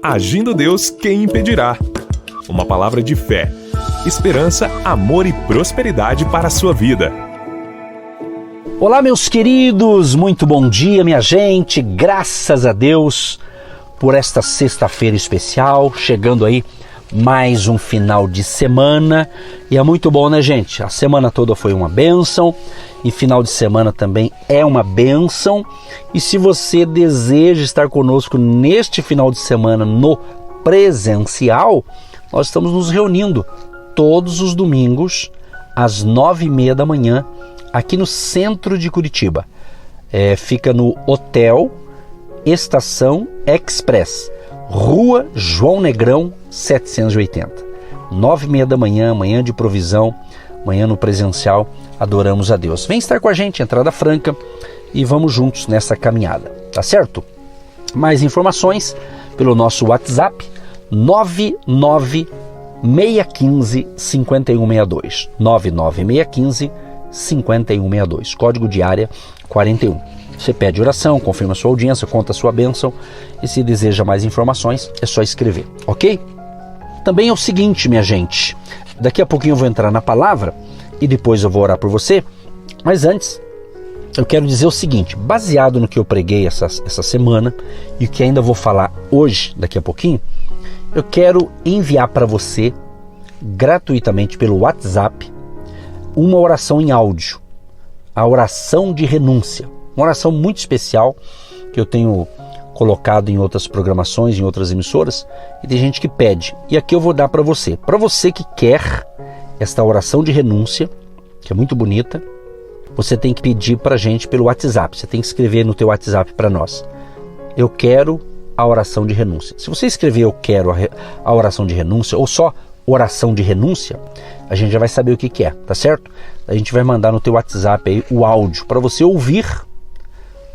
Agindo Deus, quem impedirá? Uma palavra de fé, esperança, amor e prosperidade para a sua vida. Olá, meus queridos, muito bom dia, minha gente. Graças a Deus por esta sexta-feira especial, chegando aí mais um final de semana. E é muito bom, né, gente? A semana toda foi uma bênção e final de semana também é uma bênção. E se você deseja estar conosco neste final de semana no presencial, nós estamos nos reunindo todos os domingos às 9h30 da manhã aqui no centro de Curitiba. Fica no Hotel Estação Express, Rua João Negrão 780. 9h30 da manhã, manhã de provisão, manhã no presencial, adoramos a Deus. Vem estar com a gente, entrada franca, e vamos juntos nessa caminhada, tá certo? Mais informações pelo nosso WhatsApp 99615-5162, 99615-5162, código de área 41. Você pede oração, confirma sua audiência, conta a sua bênção, e se deseja mais informações é só escrever, ok? Também é o seguinte, minha gente, daqui a pouquinho eu vou entrar na palavra e depois eu vou orar por você, mas antes eu quero dizer o seguinte: baseado no que eu preguei essa semana e o que ainda vou falar hoje, daqui a pouquinho, eu quero enviar para você gratuitamente pelo WhatsApp uma oração em áudio, a oração de renúncia, uma oração muito especial que eu tenho colocado em outras programações, em outras emissoras, e tem gente que pede, e aqui eu vou dar para você que quer esta oração de renúncia, que é muito bonita. Você tem que pedir para a gente pelo WhatsApp, você tem que escrever no teu WhatsApp para nós: eu quero a oração de renúncia. Se você escrever eu quero a oração de renúncia, ou só oração de renúncia, a gente já vai saber o que é, tá certo? A gente vai mandar no teu WhatsApp aí o áudio para você ouvir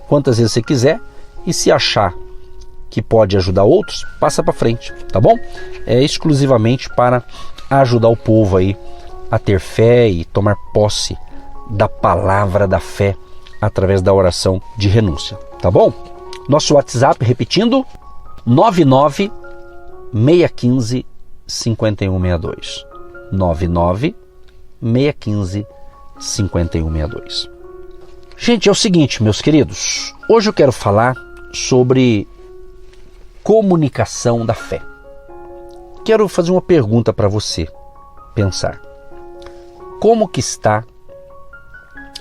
quantas vezes você quiser, e se achar que pode ajudar outros, passa para frente, tá bom? É exclusivamente para ajudar o povo aí a ter fé e tomar posse da palavra da fé através da oração de renúncia, tá bom? Nosso WhatsApp, repetindo, 99615-5162, 99615-5162. Gente, é o seguinte, meus queridos, hoje eu quero falar sobre comunicação da fé. Quero fazer uma pergunta para você pensar: como que está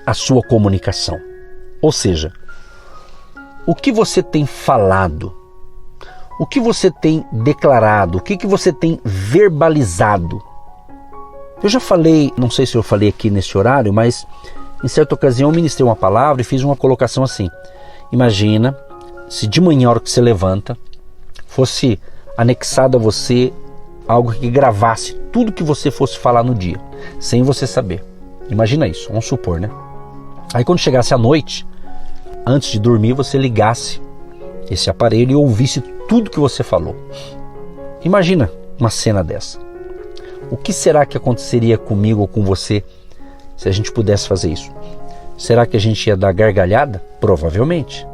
a sua comunicação? Ou seja, o que você tem falado, o que você tem declarado, o que você tem verbalizado? Eu já falei, não sei se eu falei aqui nesse horário, mas em certa ocasião eu ministrei uma palavra e fiz uma colocação assim: imagina se de manhã, a hora que você levanta, fosse anexado a você algo que gravasse tudo que você fosse falar no dia, sem você saber. Imagina isso, vamos supor, né? Aí quando chegasse à noite, antes de dormir, você ligasse esse aparelho e ouvisse tudo que você falou. Imagina uma cena dessa. O que será que aconteceria comigo ou com você se a gente pudesse fazer isso? Será que a gente ia dar gargalhada? Provavelmente.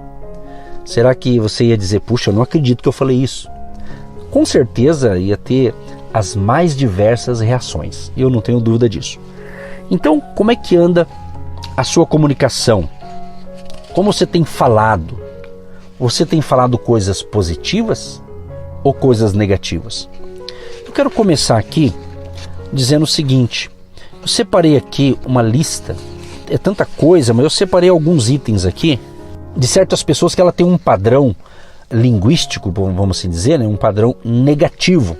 Será que você ia dizer: puxa, eu não acredito que eu falei isso? Com certeza ia ter as mais diversas reações, eu não tenho dúvida disso. Então, como é que anda a sua comunicação? Como você tem falado? Você tem falado coisas positivas ou coisas negativas? Eu quero começar aqui dizendo o seguinte: eu separei aqui uma lista, é tanta coisa, mas eu separei alguns itens aqui de certas pessoas que ela tem um padrão linguístico, vamos assim dizer, né? Um padrão negativo.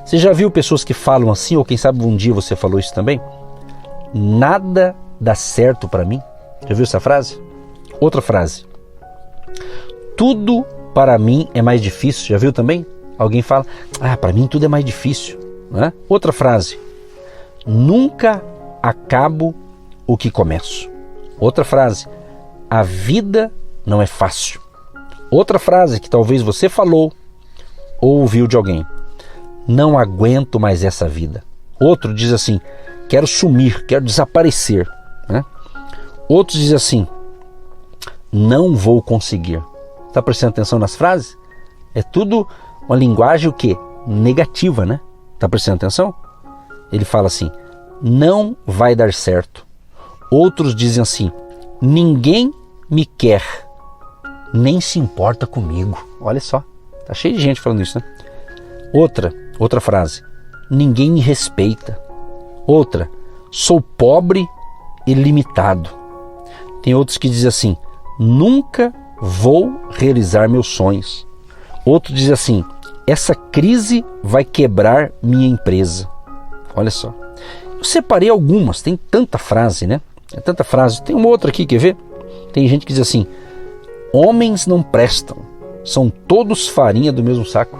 Você já viu pessoas que falam assim, ou quem sabe um dia você falou isso também? Nada dá certo para mim. Já viu essa frase? Outra frase: tudo para mim é mais difícil. Já viu também? Alguém fala: para mim tudo é mais difícil, né? Outra frase: nunca acabo o que começo. Outra frase: a vida não é fácil. Outra frase que talvez você falou ou ouviu de alguém: não aguento mais essa vida. Outro diz assim: quero sumir, quero desaparecer, né? Outros dizem assim: não vou conseguir. Está prestando atenção nas frases? É tudo uma linguagem o quê? Negativa, né? Tá prestando atenção? Ele fala assim, não vai dar certo. Outros dizem assim, ninguém me quer, nem se importa comigo. Olha só, tá cheio de gente falando isso, né? Outra frase, ninguém me respeita. Outra, sou pobre e limitado. Tem outros que dizem assim, nunca vou realizar meus sonhos. Outro diz assim, essa crise vai quebrar minha empresa. Olha só. Eu separei algumas, tem tanta frase, né? É tanta frase. Tem uma outra aqui, quer ver? Tem gente que diz assim, homens não prestam, são todos farinha do mesmo saco.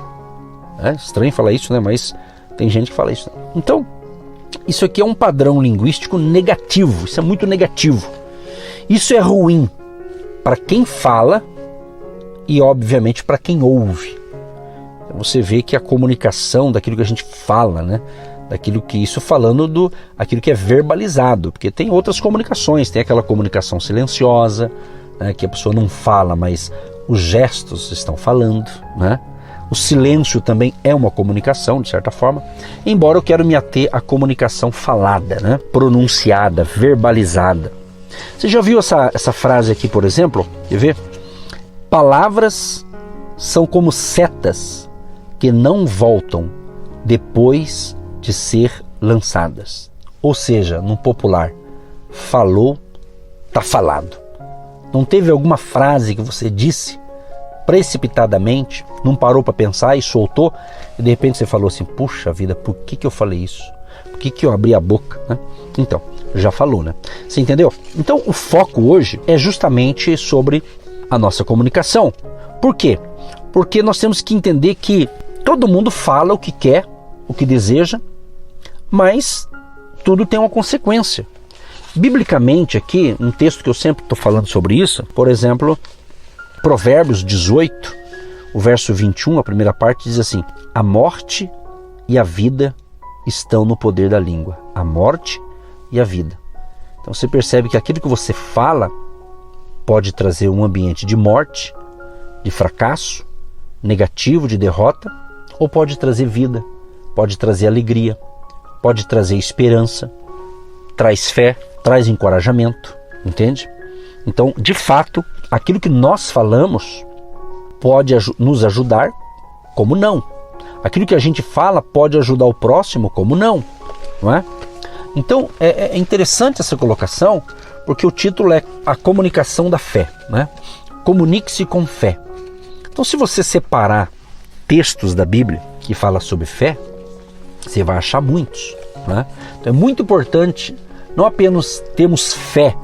É estranho falar isso, né? Mas tem gente que fala isso. Então, isso aqui é um padrão linguístico negativo, isso é muito negativo. Isso é ruim para quem fala e, obviamente, para quem ouve. Você vê que a comunicação daquilo que a gente fala, né? Daquilo que isso falando aquilo que é verbalizado, porque tem outras comunicações, tem aquela comunicação silenciosa, né? Que a pessoa não fala, mas os gestos estão falando, né? O silêncio também é uma comunicação, de certa forma, embora eu quero me ater à comunicação falada, né? Pronunciada, verbalizada. Você já ouviu essa frase aqui, por exemplo? Quer ver? Palavras são como setas que não voltam depois de ser lançadas. Ou seja, no popular, falou, tá falado. Não teve alguma frase que você disse precipitadamente, não parou para pensar e soltou, e de repente você falou assim, puxa vida, por que eu falei isso? Por que eu abri a boca? Né? Então, já falou, né? Você entendeu? Então, o foco hoje é justamente sobre a nossa comunicação. Por quê? Porque nós temos que entender que todo mundo fala o que quer, o que deseja, mas tudo tem uma consequência. Biblicamente aqui, um texto que eu sempre estou falando sobre isso, por exemplo, Provérbios 18, o verso 21, a primeira parte diz assim, a morte e a vida estão no poder da língua. A morte e a vida. Então você percebe que aquilo que você fala pode trazer um ambiente de morte, de fracasso, negativo, de derrota, ou pode trazer vida, pode trazer alegria, pode trazer esperança, traz fé, traz encorajamento, entende? Então, de fato, aquilo que nós falamos pode nos ajudar, como não. Aquilo que a gente fala pode ajudar o próximo, como não é? Então, é interessante essa colocação, porque o título é A Comunicação da Fé, né? Comunique-se com fé. Então, se você separar textos da Bíblia que falam sobre fé, você vai achar muitos, né? Então, é muito importante não apenas termos fé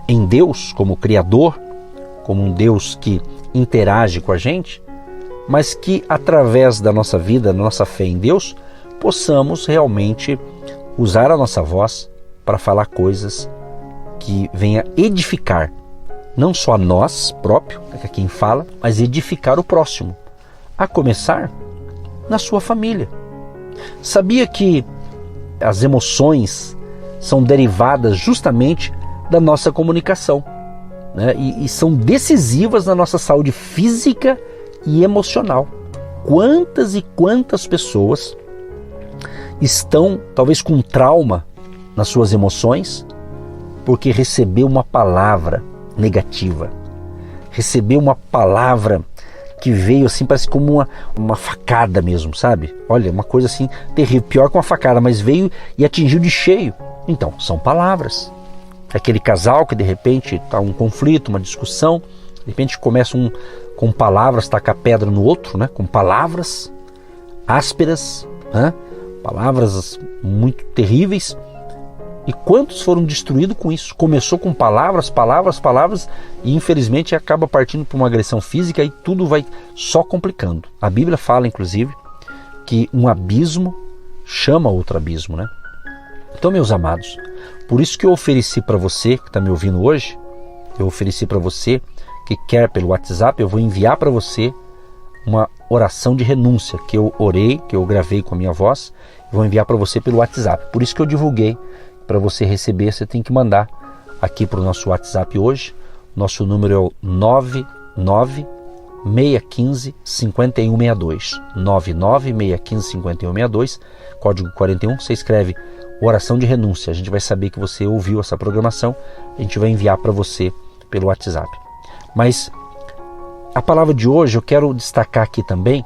em Deus como Criador, como um Deus que interage com a gente, mas que através da nossa vida, da nossa fé em Deus, possamos realmente usar a nossa voz para falar coisas que venha edificar, não só a nós próprio, que é quem fala, mas edificar o próximo, a começar na sua família. Sabia que as emoções são derivadas justamente da nossa comunicação, né? E são decisivas na nossa saúde física e emocional. Quantas e quantas pessoas estão talvez com trauma nas suas emoções porque recebeu uma palavra negativa, recebeu uma palavra que veio assim, parece como uma facada mesmo, sabe? Olha, uma coisa assim terrível, pior que uma facada, mas veio e atingiu de cheio. Então, são palavras. Aquele casal que de repente está um conflito, uma discussão, de repente começa com palavras, tacar pedra no outro, né? Com palavras ásperas, né? Palavras muito terríveis. E quantos foram destruídos com isso? Começou com palavras, e infelizmente acaba partindo para uma agressão física e tudo vai só complicando. A Bíblia fala, inclusive, que um abismo chama outro abismo, né? Então, meus amados, por isso que eu ofereci para você que está me ouvindo hoje, eu ofereci para você que quer pelo WhatsApp, eu vou enviar para você uma oração de renúncia que eu orei, que eu gravei com a minha voz, vou enviar para você pelo WhatsApp. Por isso que eu divulguei. Para você receber, você tem que mandar aqui para o nosso WhatsApp hoje. Nosso número é o 615-5162. 99615-5162, código 41. Você escreve oração de renúncia. A gente vai saber que você ouviu essa programação. A gente vai enviar para você pelo WhatsApp. Mas a palavra de hoje eu quero destacar aqui também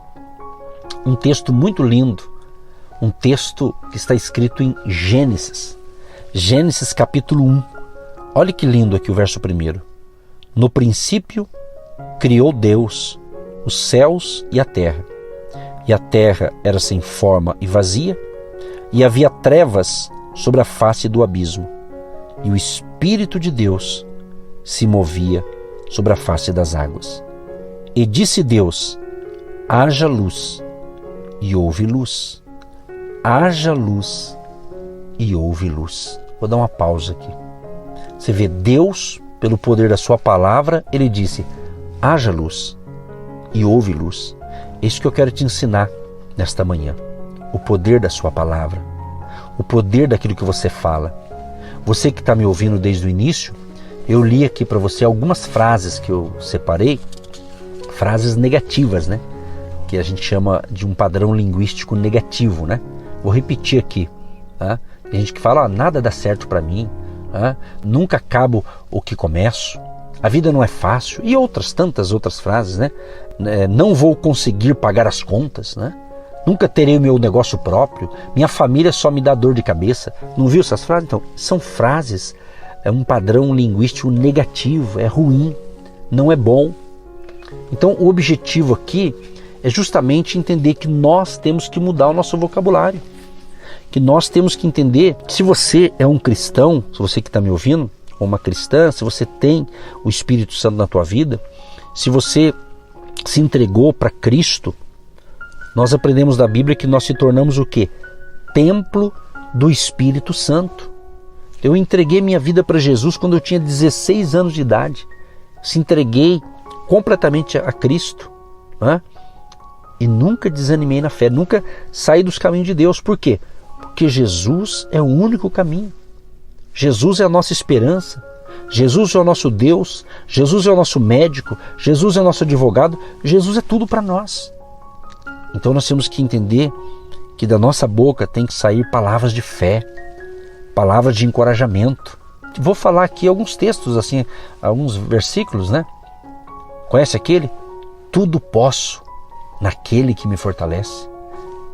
um texto muito lindo. Um texto que está escrito em Gênesis. Gênesis capítulo 1. Olha que lindo aqui o verso 1. No princípio criou Deus os céus e a terra era sem forma e vazia, e havia trevas sobre a face do abismo, e o Espírito de Deus se movia sobre a face das águas. E disse Deus: haja luz, e houve luz. Haja luz, e houve luz. Vou dar uma pausa aqui. Você vê Deus, pelo poder da sua palavra, ele disse: haja luz, e houve luz. É isso que eu quero te ensinar nesta manhã. O poder da sua palavra, o poder daquilo que você fala. Você que está me ouvindo desde o início, eu li aqui para você algumas frases que eu separei, frases negativas, né? Que a gente chama de um padrão linguístico negativo, né? Vou repetir aqui. Tá? Tem gente que fala: nada dá certo para mim, nunca acabo o que começo, a vida não é fácil, e tantas outras frases, né? Não vou conseguir pagar as contas, né? Nunca terei o meu negócio próprio, minha família só me dá dor de cabeça. Não viu essas frases? Então, são frases, é um padrão linguístico negativo, é ruim, não é bom. Então, o objetivo aqui é justamente entender que nós temos que mudar o nosso vocabulário, que nós temos que entender que se você é um cristão, se você que está me ouvindo, ou uma cristã, se você tem o Espírito Santo na tua vida, se você se entregou para Cristo, nós aprendemos da Bíblia que nós se tornamos o quê? Templo do Espírito Santo. Eu entreguei minha vida para Jesus quando eu tinha 16 anos de idade. Se entreguei completamente a Cristo, e nunca desanimei na fé, nunca saí dos caminhos de Deus. Por quê? Porque Jesus é o único caminho. Jesus é a nossa esperança. Jesus é o nosso Deus. Jesus é o nosso médico. Jesus é o nosso advogado. Jesus é tudo para nós. Então nós temos que entender que da nossa boca tem que sair palavras de fé, palavras de encorajamento. Vou falar aqui alguns textos, assim, alguns versículos, né? Conhece aquele? Tudo posso naquele que me fortalece.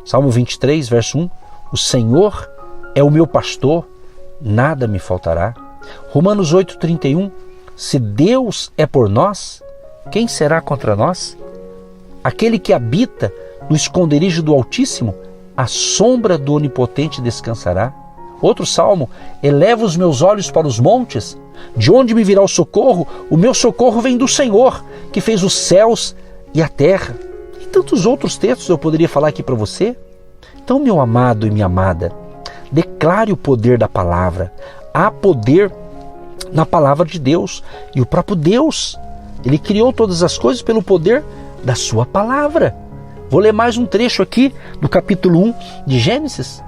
Salmo 23, verso 1. O Senhor é o meu pastor, nada me faltará. Romanos 8:31. Se Deus é por nós, quem será contra nós? Aquele que habita no esconderijo do Altíssimo, à sombra do Onipotente descansará. Outro salmo: eleva os meus olhos para os montes, de onde me virá o socorro? O meu socorro vem do Senhor, que fez os céus e a terra. E tantos outros textos eu poderia falar aqui para você. Então, meu amado e minha amada, declare o poder da palavra. Há poder na palavra de Deus. E o próprio Deus, Ele criou todas as coisas pelo poder da sua palavra. Vou ler mais um trecho aqui do capítulo 1 de Gênesis.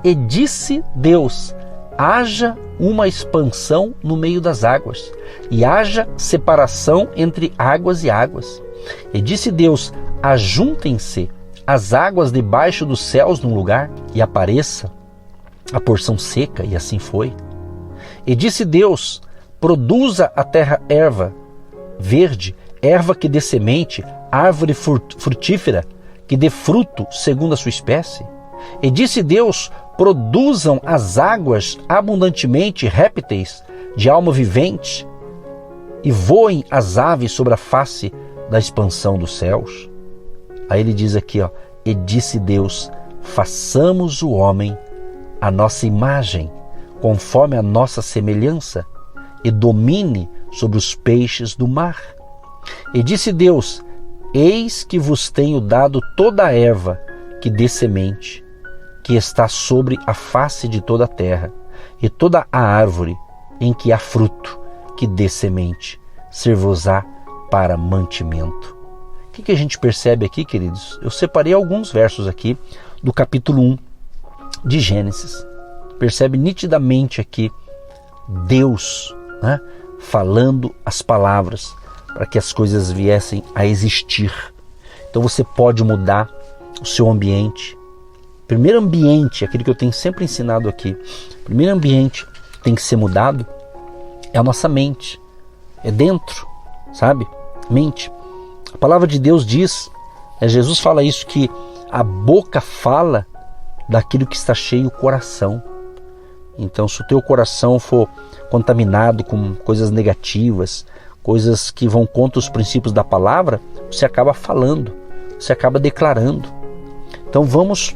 E disse Deus: haja uma expansão no meio das águas, e haja separação entre águas e águas. E disse Deus: ajuntem-se as águas debaixo dos céus num lugar, e apareça a porção seca, e assim foi. E disse Deus: produza a terra erva verde, erva que dê semente, árvore frutífera, que dê fruto segundo a sua espécie. E disse Deus: produzam as águas abundantemente répteis de alma vivente, e voem as aves sobre a face da expansão dos céus. Aí ele diz aqui, e disse Deus: façamos o homem à nossa imagem, conforme a nossa semelhança, e domine sobre os peixes do mar. E disse Deus: eis que vos tenho dado toda a erva que dê semente, que está sobre a face de toda a terra, e toda a árvore em que há fruto, que dê semente, ser-vos-á para mantimento. O que a gente percebe aqui, queridos? Eu separei alguns versos aqui do capítulo 1 de Gênesis. Percebe nitidamente aqui Deus, falando as palavras, para que as coisas viessem a existir. Então você pode mudar o seu ambiente. Primeiro ambiente, aquele que eu tenho sempre ensinado aqui, o primeiro ambiente que tem que ser mudado é a nossa mente. É dentro, sabe? Mente. A palavra de Deus diz, Jesus fala isso, que a boca fala daquilo que está cheio o coração. Então, se o teu coração for contaminado com coisas negativas, coisas que vão contra os princípios da palavra, você acaba falando, você acaba declarando. Então vamos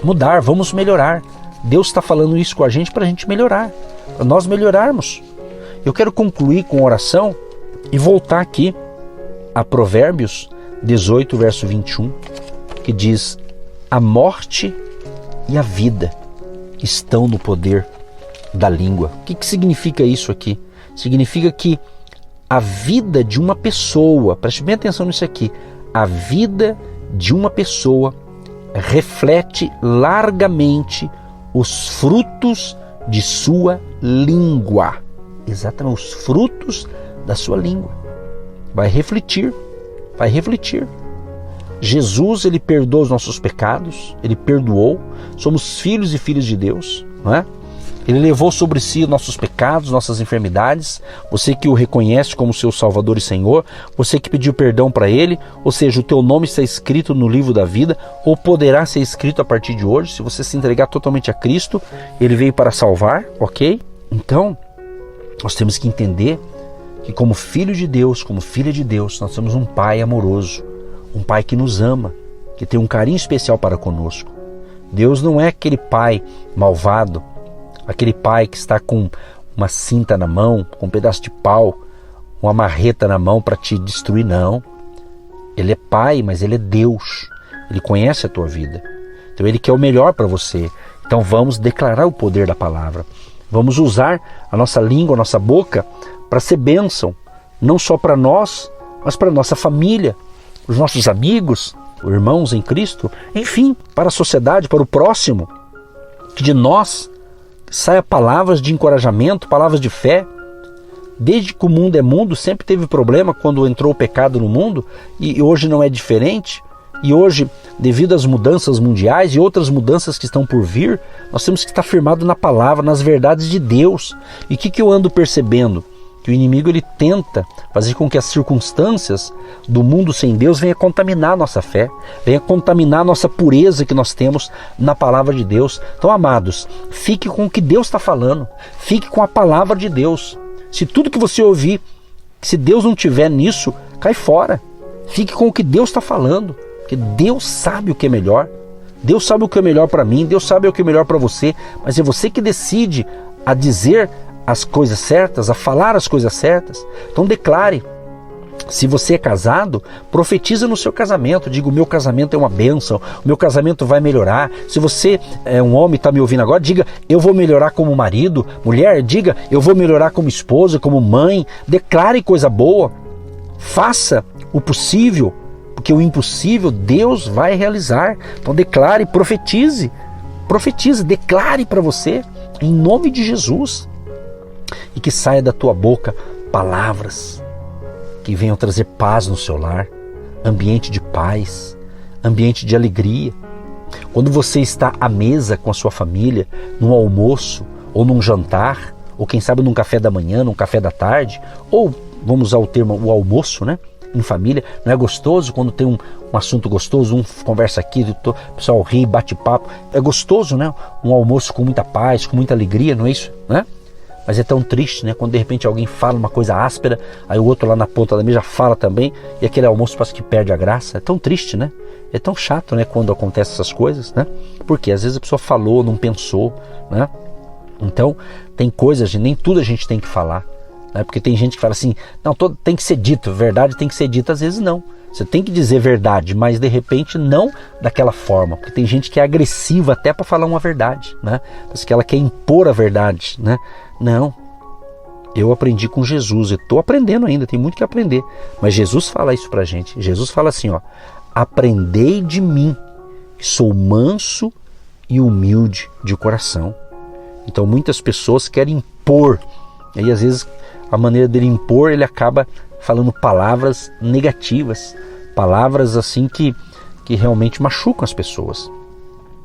mudar, vamos melhorar. Deus está falando isso com a gente para a gente melhorar, para nós melhorarmos. Eu quero concluir com oração e voltar aqui a Provérbios 18, verso 21, que diz: a morte e a vida estão no poder da língua. O que significa isso aqui? Significa que a vida de uma pessoa, preste bem atenção nisso aqui, a vida de uma pessoa reflete largamente os frutos de sua língua. Exatamente, os frutos da sua língua. Vai refletir, vai refletir. Jesus, ele perdoa os nossos pecados, ele perdoou, somos filhos e filhas de Deus, não é? Ele levou sobre si nossos pecados, nossas enfermidades. Você que o reconhece como seu Salvador e Senhor, você que pediu perdão para Ele, ou seja, o teu nome está escrito no livro da vida, ou poderá ser escrito a partir de hoje, se você se entregar totalmente a Cristo. Ele veio para salvar, ok? Então, nós temos que entender que como filho de Deus, como filha de Deus, nós temos um Pai amoroso, um Pai que nos ama, que tem um carinho especial para conosco. Deus não é aquele Pai malvado, aquele pai que está com uma cinta na mão, com um pedaço de pau, uma marreta na mão para te destruir, não. Ele é pai, mas ele é Deus. Ele conhece a tua vida. Então ele quer o melhor para você. Então vamos declarar o poder da palavra. Vamos usar a nossa língua, a nossa boca para ser bênção. Não só para nós, mas para a nossa família, os nossos amigos, irmãos em Cristo. Enfim, para a sociedade, para o próximo. Que de nós saia palavras de encorajamento, palavras de fé. Desde que o mundo é mundo, sempre teve problema quando entrou o pecado no mundo, e hoje não é diferente. E hoje, devido às mudanças mundiais e outras mudanças que estão por vir, nós temos que estar firmados na palavra, nas verdades de Deus. E o que eu ando percebendo? Que o inimigo ele tenta fazer com que as circunstâncias do mundo sem Deus venha contaminar a nossa fé, venha contaminar a nossa pureza que nós temos na palavra de Deus. Então, amados, fique com o que Deus está falando, fique com a palavra de Deus. Se tudo que você ouvir, se Deus não tiver nisso, cai fora. Fique com o que Deus está falando, porque Deus sabe o que é melhor. Deus sabe o que é melhor para mim, Deus sabe o que é melhor para você, mas é você que decide a dizer as coisas certas, a falar as coisas certas. Então declare. Se você é casado, profetiza no seu casamento. Diga: o meu casamento é uma bênção, o meu casamento vai melhorar. Se você é um homem e está me ouvindo agora, diga: eu vou melhorar como marido. Mulher, diga: eu vou melhorar como esposa, como mãe. Declare coisa boa. Faça o possível, porque o impossível Deus vai realizar. Então declare, profetize. Profetize, declare para você, em nome de Jesus. E que saia da tua boca palavras que venham trazer paz no seu lar, ambiente de paz, ambiente de alegria. Quando você está à mesa com a sua família, num almoço, ou num jantar, ou quem sabe num café da manhã, num café da tarde, ou vamos usar o termo, o almoço, né? Em família, não é gostoso quando tem um assunto gostoso, um conversa aqui, o pessoal ri, bate papo, é gostoso, né? Um almoço com muita paz, com muita alegria, não é isso, né? Mas é tão triste, né? Quando de repente alguém fala uma coisa áspera, aí o outro lá na ponta da mesa fala também, e aquele almoço parece que perde a graça. É tão triste, né? É tão chato, né? Quando acontecem essas coisas, né? Porque às vezes a pessoa falou, não pensou, né? Então, tem coisas, nem tudo a gente tem que falar, né? Porque tem gente que fala assim, não, tem que ser dito, verdade tem que ser dita, às vezes não. Você tem que dizer verdade, mas de repente não daquela forma, porque tem gente que é agressiva até para falar uma verdade, né? Mas que ela quer impor a verdade, né? Não, eu aprendi com Jesus, eu estou aprendendo ainda, tem muito que aprender, mas Jesus fala isso pra gente. Jesus fala assim, ó: aprendei de mim, que sou manso e humilde de coração. Então muitas pessoas querem impor, e às vezes a maneira dele impor, ele acaba falando palavras negativas, palavras assim que realmente machucam as pessoas.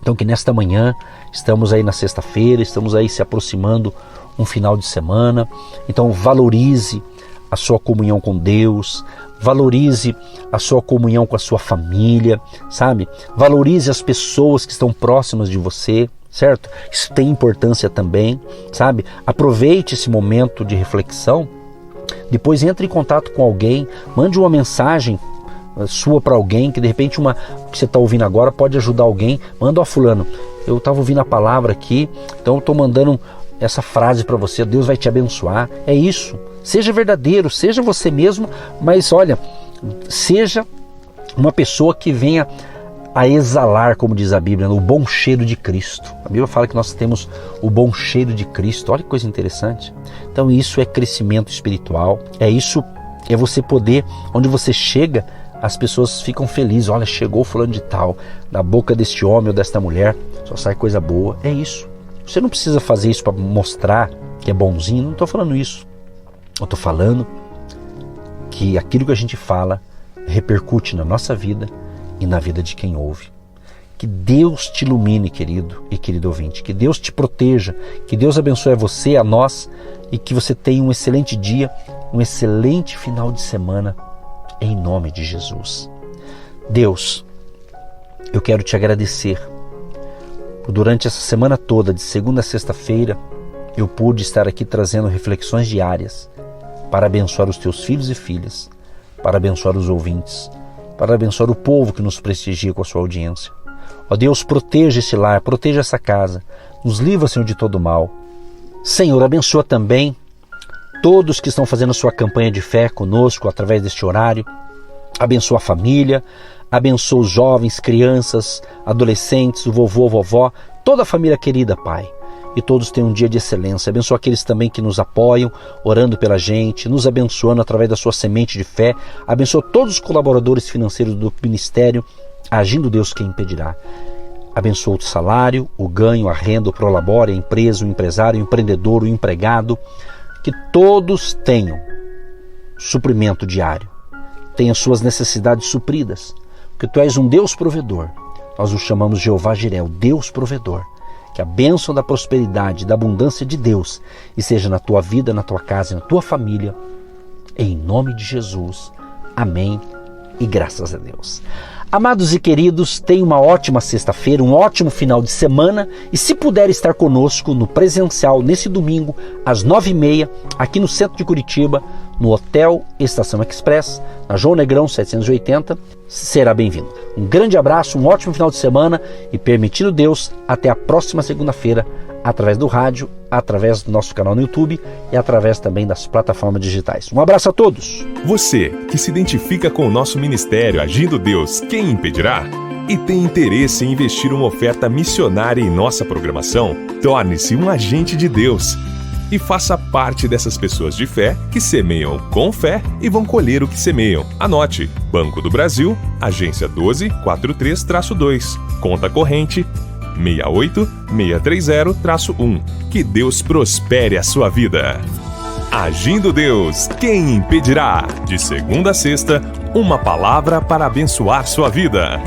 Então que nesta manhã, estamos aí na sexta-feira, estamos aí se aproximando um final de semana, então valorize a sua comunhão com Deus, valorize a sua comunhão com a sua família, sabe? Valorize as pessoas que estão próximas de você, certo? Isso tem importância também, sabe? Aproveite esse momento de reflexão, depois entre em contato com alguém, mande uma mensagem sua para alguém, que de repente uma que você está ouvindo agora pode ajudar alguém. Manda, ó fulano, eu estava ouvindo a palavra aqui, então eu estou mandando essa frase para você, Deus vai te abençoar. É isso, seja verdadeiro, seja você mesmo, mas olha, seja uma pessoa que venha a exalar, como diz a Bíblia, o bom cheiro de Cristo. A Bíblia fala que nós temos o bom cheiro de Cristo, olha que coisa interessante. Então isso é crescimento espiritual, é você poder, onde você chega, as pessoas ficam felizes, olha, chegou fulano de tal, da boca deste homem ou desta mulher, só sai coisa boa, é isso. Você não precisa fazer isso para mostrar que é bonzinho, não estou falando isso. Eu estou falando que aquilo que a gente fala repercute na nossa vida e na vida de quem ouve. Que Deus te ilumine, querido e querido ouvinte, que Deus te proteja, que Deus abençoe a você, a nós, e que você tenha um excelente dia, um excelente final de semana, em nome de Jesus. Deus, eu quero te agradecer por durante essa semana toda, de segunda a sexta-feira, eu pude estar aqui trazendo reflexões diárias para abençoar os teus filhos e filhas, para abençoar os ouvintes, para abençoar o povo que nos prestigia com a sua audiência. Ó Deus, proteja esse lar, proteja essa casa, nos livra, Senhor, de todo mal. Senhor, abençoa também todos que estão fazendo a sua campanha de fé conosco através deste horário. Abençoa a família, abençoa os jovens, crianças, adolescentes, o vovô, a vovó, toda a família querida, Pai. E todos tenham um dia de excelência. Abençoa aqueles também que nos apoiam, orando pela gente, nos abençoando através da sua semente de fé. Abençoa todos os colaboradores financeiros do ministério, agindo Deus quem impedirá. Abençoa o salário, o ganho, a renda, o prolabore, a empresa, o empresário, o empreendedor, o empregado. Que todos tenham suprimento diário, tenham suas necessidades supridas, porque Tu és um Deus provedor. Nós o chamamos Jeová Jiré, o Deus provedor. Que a bênção da prosperidade, da abundância de Deus esteja na tua vida, na tua casa e na tua família, em nome de Jesus. Amém e graças a Deus. Amados e queridos, tenham uma ótima sexta-feira, um ótimo final de semana e se puder estar conosco no presencial nesse domingo às 9h30 aqui no centro de Curitiba, no Hotel Estação Express, na João Negrão 780, será bem-vindo. Um grande abraço, um ótimo final de semana e, permitindo Deus, até a próxima segunda-feira através do rádio, através do nosso canal no YouTube e através também das plataformas digitais. Um abraço a todos! Você que se identifica com o nosso ministério Agindo Deus, quem impedirá? E tem interesse em investir uma oferta missionária em nossa programação? Torne-se um agente de Deus e faça parte dessas pessoas de fé que semeiam com fé e vão colher o que semeiam. Anote: Banco do Brasil, agência 12432-2, conta corrente 68630-1. Que Deus prospere a sua vida. Agindo Deus, quem impedirá? De segunda a sexta, uma palavra para abençoar sua vida.